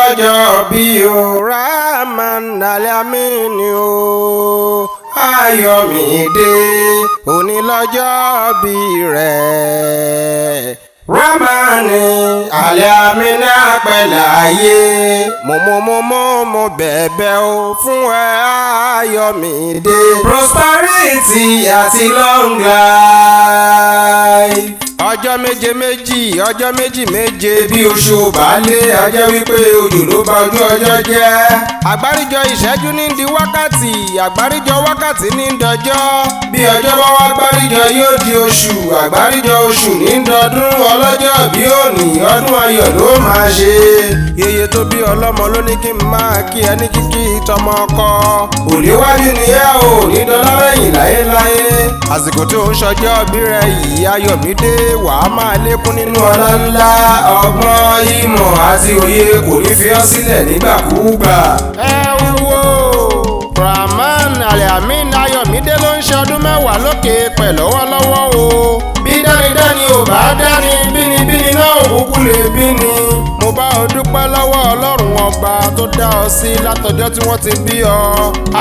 lọ́jọ́ bí o Rahman Al-Amin o Ayọ̀mídé òní lọ́jọ́ bí rẹ̀. Rahman Al-Amin apẹ̀lẹ̀ ayé mo bẹ̀bẹ̀ o fún ẹ Ayọ̀mídé. Prosperity àti long life. Ọjọ́ méje méje bí oṣù balẹ̀ ajẹ́ wípé odò ló bà ojú ọjọ́ jẹ́. Àgbáríjọ ìṣẹ́jú ní di wákàtí, àgbáríjọ wákàtí ní dọjọ́. Bí ọjọ́ bá wá gbáríjọ yóò di oṣù, àgbáríjọ oṣù ní dọdún. Ọlọ́jọ́ bí òní ọdún ayọ̀ ló máa ṣe. Yèyé tó bí ọlọ́mọ ló ní kí n máa kí ẹni kíkí tọmọ ọkọ. Òníwájú ni ẹ ò ní dọ́lá lẹ́yìn láyéláyé. Àsìkò tó ń ṣọjọ́ bí rẹ yìí Ayọ̀mídé wàá máa lékún nínú ọlá ńlá. Ọgbọ́n ìmọ̀ àti òye kò ní fi ọ́ sílẹ̀ nígbàkúùgbà. Ẹ wo Rahman Al-Amin Ayọ̀mídé ló ń ṣe ọdún mẹ́wàá lókè pẹ̀ lọ́wọ́lọ́wọ́ o. Bí dánidáni ò bá dáni, bínibíni náà ò kúkú lè bíni. Mo bá ọ dúpẹ́ lọ́wọ́ Ọlọ́run ọba tó dá ọ sí látọjọ́ tí wọ́n ti bí ọ.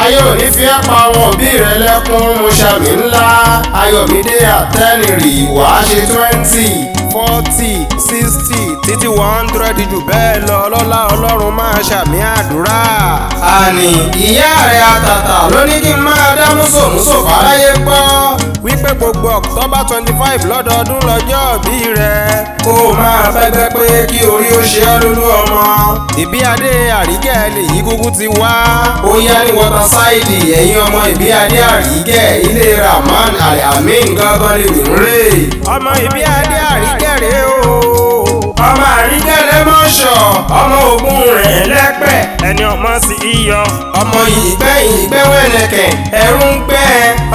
Ayé ò ní fi ẹ́ pa àwọn òbí rẹ lẹ́kún. Mo ṣàmì ńlá Ayọ̀mídé àtẹ́nìrì wàá ṣe 20, 40, 60 títí 100 jù bẹ́ẹ̀ lọ lọ́lá Ọlọ́run máa ṣàmì àdúrà. Àní ìyá rẹ̀ àtàtà ló ní kí n máa dá músòmúsò fáráyé gbọ́ wípé gbogbo October 25 lọ́dọọdún lọ́jọ́ bí rẹ̀. Kó o máa fẹ́gbẹ́ pé kí orí ó ṣe ọ́ lólú ọmọ. Ìbí adé Àríkẹ́ lèyí kúkú ti wá. Ó yá ní Waterside ẹ̀yin ọmọ ìbí adé Àríkẹ́ ilé Rahman Al-Amin gángan lè mí rè. Ọmọ ìbí adé Àríkẹ́ rèé o. Ọmọ Àríkẹ́ lẹ́mọ̀ṣọ́, ọmọ Ògùn rẹ̀ lẹ́pẹ̀. Ẹni ọmọ sí iyọ̀. Ọmọ ìgbẹ́ wẹ̀lẹ̀kẹ̀ ẹ̀rù ń gbẹ́,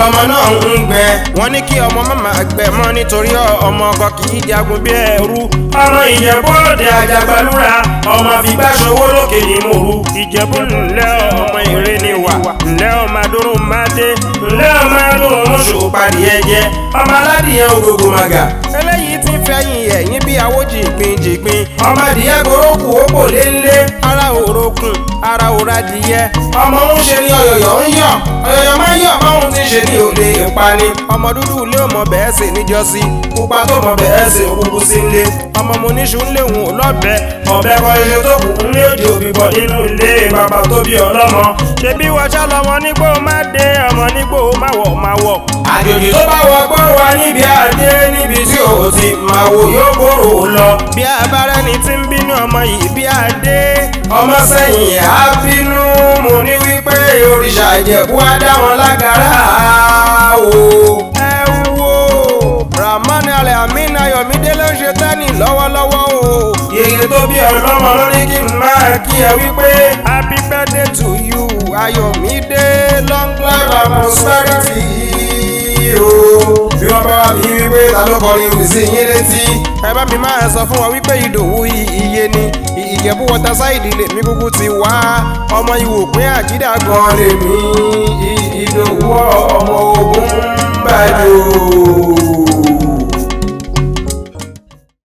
ọmọ náà ń gbẹ. Wọ́n ní kí ọmọ má máa gbẹ mọ́ nítorí ọmọ ọkọ kì í jagun bí ẹrú. Ọmọ Ìjẹ̀bú Òde àjàgbálúra, ọmọ fìgbà ṣòwò lókè ní mòru. Ìjẹ̀bú ńlẹ́ ọmọ èrè ni wà, ńlẹ́ ọmọ adúrún máa dé. Ńlẹ́ ọmọ adúrún mọ́ṣù parí ẹ̀jẹ̀, ọmọ aládìyẹ ògògò màgà. Eléyìí ti fẹ̀yìn ẹ̀yìn bí awó jìgbìn. Ọmọ adìyẹ gorókù ó kò lé ńlé. Ara òrokùn, ara òradìyẹ. Ọmọ ń ṣe ni ọ̀yọ̀yọ̀ ń yọ̀, ọ̀yọ̀yọ̀ máa ń yọ̀ báwọn ti ṣe ní òde ìpani. Ọmọ dúdú ilé ọmọ bẹ́ẹ̀ sè níjọ́sí. Pupa tó mọ bẹ́ẹ̀ sè òkúkú sí ńlé. Ọmọ mo níṣu ńlé òun ò lọ́bẹ̀. Ọ̀bẹ kan ṣe tó kù ńlé òde òbí bọ̀ nínú ilé bàbá tó bí ọlọ́mọ. Ṣebí wọṣọ lọmọ nígbò má dé, ọmọ nígbò má wọ̀. Àjòjì tó bá wọ gbọ́ wa níbi àdé níbi tí ò ti máa wò yóò kóró lọ. Bí abárẹ́ni tí ń bínú ọmọ yìí bí adé. Ọmọ sẹ́yìn á bínú, mo ní wípé òrìṣà Ìjẹ̀bú á dá wọn lágara o. Ẹ wo Rahman Al-Amin Ayọ̀mídé ló ń ṣe tẹ́nì lọ́wọ́lọ́wọ́ o. Yèyé tó bí ọlọ́mọ ló ní kí n máa kí ẹ wípé happy birthday to you Ayọ̀mídé, long life and prosperity o. Bí wọ́n bá wà bí wípé ta ló kọrin òbí sí yín létí. Ẹ bá mi máa sọ fún wọn wípé Ìdòwú iye ni Ìjẹ̀bú Waterside lèmi kúkú ti wá. Ọmọ Ìwòpín Àjídà gan lèmi Ìdòwú ọmọ Ògùn bàjọ́.